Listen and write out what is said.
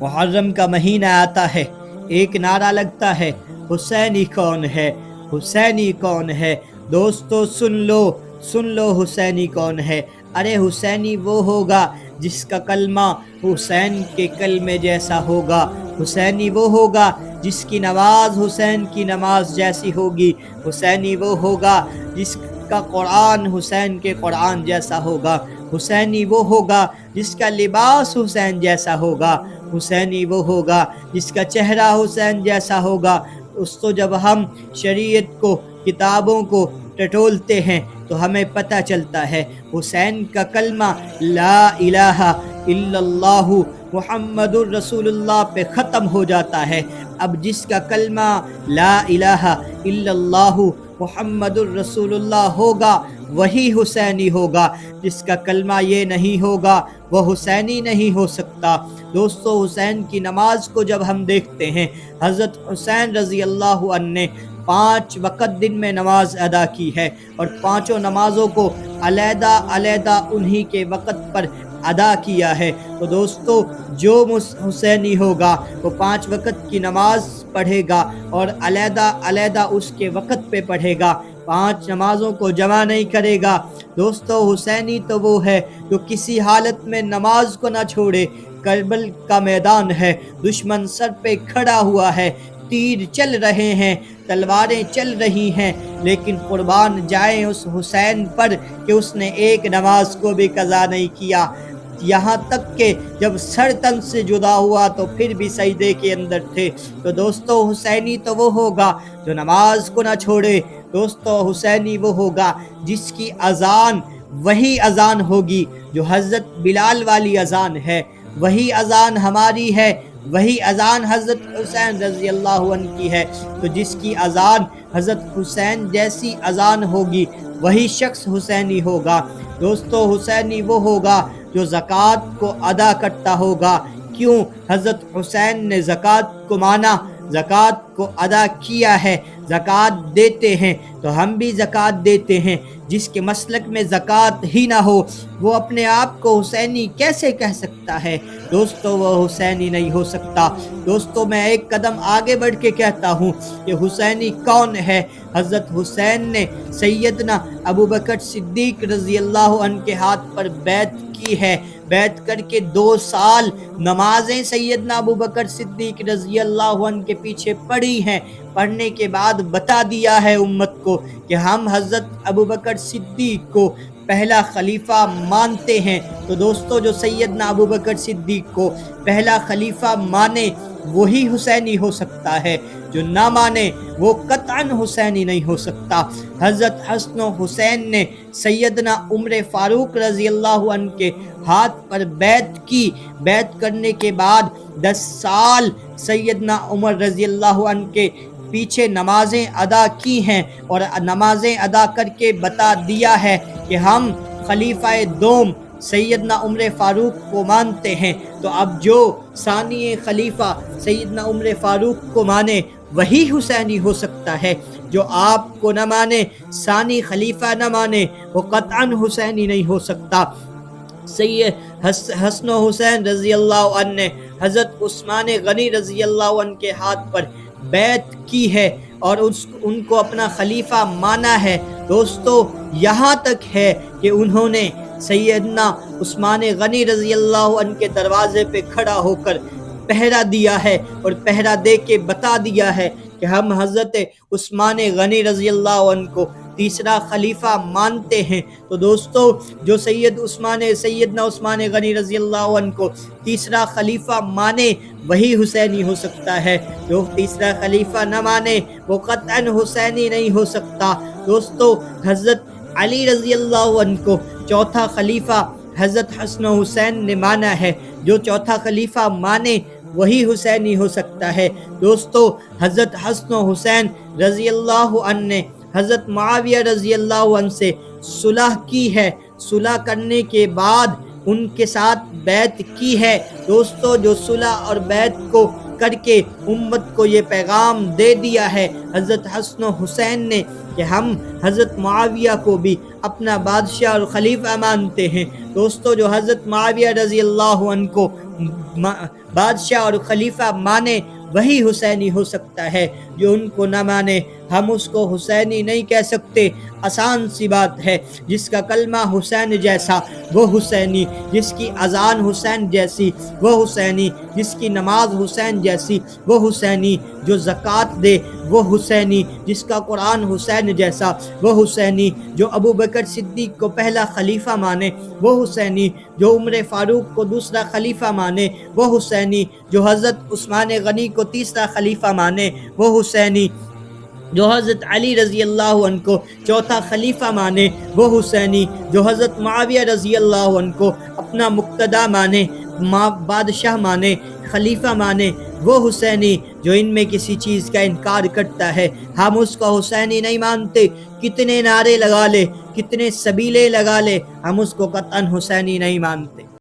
محرم کا مہینہ آتا ہے، ایک نعرہ لگتا ہے، حسینی کون ہے، حسینی کون ہے؟ دوستو سن لو حسینی کون ہے؟ ارے حسینی وہ ہوگا جس کا کلمہ حسین کے کلمے جیسا ہوگا، حسینی وہ ہوگا جس کی نماز حسین کی نماز جیسی ہوگی، حسینی وہ ہوگا جس کا قرآن حسین کے قرآن جیسا ہوگا، حسینی وہ ہوگا جس کا لباس حسین جیسا ہوگا، حسینی وہ ہوگا جس کا چہرہ حسین جیسا ہوگا۔ اس کو جب ہم شریعت کو، کتابوں کو ٹٹولتے ہیں تو ہمیں پتہ چلتا ہے حسین کا کلمہ لا الہ الا اللہ محمد الرسول اللہ پہ ختم ہو جاتا ہے۔ اب جس کا کلمہ لا الہ الا اللہ محمد الرسول اللہ ہوگا وہی حسینی ہوگا، جس کا کلمہ یہ نہیں ہوگا وہ حسینی نہیں ہو سکتا۔ دوستو حسین کی نماز کو جب ہم دیکھتے ہیں، حضرت حسین رضی اللہ عنہ نے 5 وقت دن میں نماز ادا کی ہے، اور 5 نمازوں کو علیحدہ علیحدہ انہی کے وقت پر ادا کیا ہے۔ تو دوستو جو حسینی ہوگا وہ 5 وقت کی نماز پڑھے گا اور علیحدہ علیحدہ اس کے وقت پہ پڑھے گا، 5 نمازوں کو جمع نہیں کرے گا۔ دوستو حسینی تو وہ ہے جو کسی حالت میں نماز کو نہ چھوڑے۔ کربل کا میدان ہے، دشمن سر پہ کھڑا ہوا ہے، تیر چل رہے ہیں، تلواریں چل رہی ہیں، لیکن قربان جائیں اس حسین پر کہ اس نے ایک نماز کو بھی قضا نہیں کیا، یہاں تک کہ جب سر تن سے جدا ہوا تو پھر بھی سجدے کے اندر تھے۔ تو دوستو حسینی تو وہ ہوگا جو نماز کو نہ چھوڑے، دوستو حسینی وہ ہوگا جس کی اذان وہی اذان ہوگی جو حضرت بلال والی اذان ہے، وہی اذان ہماری ہے، وہی اذان حضرت حسین رضی اللہ عنہ کی ہے۔ تو جس کی اذان حضرت حسین جیسی اذان ہوگی وہی شخص حسینی ہوگا۔ دوستو حسینی وہ ہوگا جو زکوٰۃ کو ادا کرتا ہوگا۔ کیوں؟ حضرت حسین نے زکوٰۃ کو مانا، زکوٰۃ کو ادا کیا ہے، زکوٰۃ دیتے ہیں تو ہم بھی زکوٰۃ دیتے ہیں۔ جس کے مسلک میں زکوٰۃ ہی نہ ہو وہ اپنے آپ کو حسینی کیسے کہہ سکتا ہے؟ دوستو وہ حسینی نہیں ہو سکتا۔ دوستو میں ایک قدم آگے بڑھ کے کہتا ہوں کہ حسینی کون ہے؟ حضرت حسین نے سیدنا ابوبکر صدیق رضی اللہ عنہ کے ہاتھ پر بیعت کی ہے، بیعت کر کے 2 سال نمازیں سیدنا ابوبکر صدیق رضی اللہ عنہ کے پیچھے پڑھی ہیں، پڑھنے کے بعد بتا دیا ہے امت کو کہ ہم حضرت ابوبکر صدیق کو پہلا خلیفہ مانتے ہیں۔ تو دوستو جو سیدنا ابوبکر صدیق کو پہلا خلیفہ مانے وہی حسینی ہو سکتا ہے، جو نہ مانے وہ قطعاً حسینی نہیں ہو سکتا۔ حضرت حسن و حسین نے سیدنا عمر فاروق رضی اللہ عنہ کے ہاتھ پر بیعت کی، بیعت کرنے کے بعد 10 سال سیدنا عمر رضی اللہ عنہ کے پیچھے نمازیں ادا کی ہیں، اور نمازیں ادا کر کے بتا دیا ہے کہ ہم خلیفہ دوم سیدنا عمر فاروق کو مانتے ہیں۔ تو اب جو ثانی خلیفہ سیدنا عمر فاروق کو مانے وہی حسینی ہو سکتا ہے، جو آپ کو نہ مانے، ثانی خلیفہ نہ مانے، وہ قطعاً حسینی نہیں ہو سکتا۔ سید حسن و حسین رضی اللہ عنہ نے حضرت عثمان غنی رضی اللہ عنہ کے ہاتھ پر بیعت کی ہے اور ان کو اپنا خلیفہ مانا ہے۔ دوستو یہاں تک ہے کہ انہوں نے سیدنا عثمان غنی رضی اللہ عنہ کے دروازے پہ کھڑا ہو کر پہرا دیا ہے، اور پہرا دے کے بتا دیا ہے کہ ہم حضرت عثمان غنی رضی اللہ عنہ کو تیسرا خلیفہ مانتے ہیں۔ تو دوستو جو سیدنا عثمان غنی رضی اللہ عنہ کو تیسرا خلیفہ مانے وہی حسینی ہو سکتا ہے، جو تیسرا خلیفہ نہ مانے وہ قطعاً حسینی نہیں ہو سکتا۔ دوستو حضرت علی رضی اللہ عنہ کو چوتھا خلیفہ حضرت حسن و حسین نے مانا ہے، جو چوتھا خلیفہ مانے وہی حسینی ہو سکتا ہے۔ دوستو حضرت حسن و حسین رضی اللہ عنہ نے حضرت معاویہ رضی اللہ عنہ سے صلح کی ہے، صلح کرنے کے بعد ان کے ساتھ بیعت کی ہے۔ دوستو جو صلح اور بیعت کو کر کے امت کو یہ پیغام دے دیا ہے حضرت حسن و حسین نے کہ ہم حضرت معاویہ کو بھی اپنا بادشاہ اور خلیفہ مانتے ہیں۔ دوستو جو حضرت معاویہ رضی اللہ عنہ کو بادشاہ اور خلیفہ مانے وہی حسینی ہو سکتا ہے، جو ان کو نہ مانے ہم اس کو حسینی نہیں کہہ سکتے۔ آسان سی بات ہے، جس کا کلمہ حسین جیسا وہ حسینی، جس کی اذان حسین جیسی وہ حسینی، جس کی نماز حسین جیسی وہ حسینی، جو زکوٰۃ دے وہ حسینی، جس کا قرآن حسین جیسا وہ حسینی، جو ابو بکر صدیق کو پہلا خلیفہ مانے وہ حسینی، جو عمر فاروق کو دوسرا خلیفہ مانے وہ حسینی، جو حضرت عثمان غنی کو تیسرا خلیفہ مانے وہ حسینی، جو حضرت علی رضی اللہ عنہ کو چوتھا خلیفہ مانے وہ حسینی، جو حضرت معاویہ رضی اللہ عنہ کو اپنا مقتدا مانے، بادشاہ مانے، خلیفہ مانے وہ حسینی، جو ان میں کسی چیز کا انکار کرتا ہے ہم اس کو حسینی نہیں مانتے۔ کتنے نعرے لگا لے، کتنے سبیلے لگا لے، ہم اس کو قطعاً حسینی نہیں مانتے۔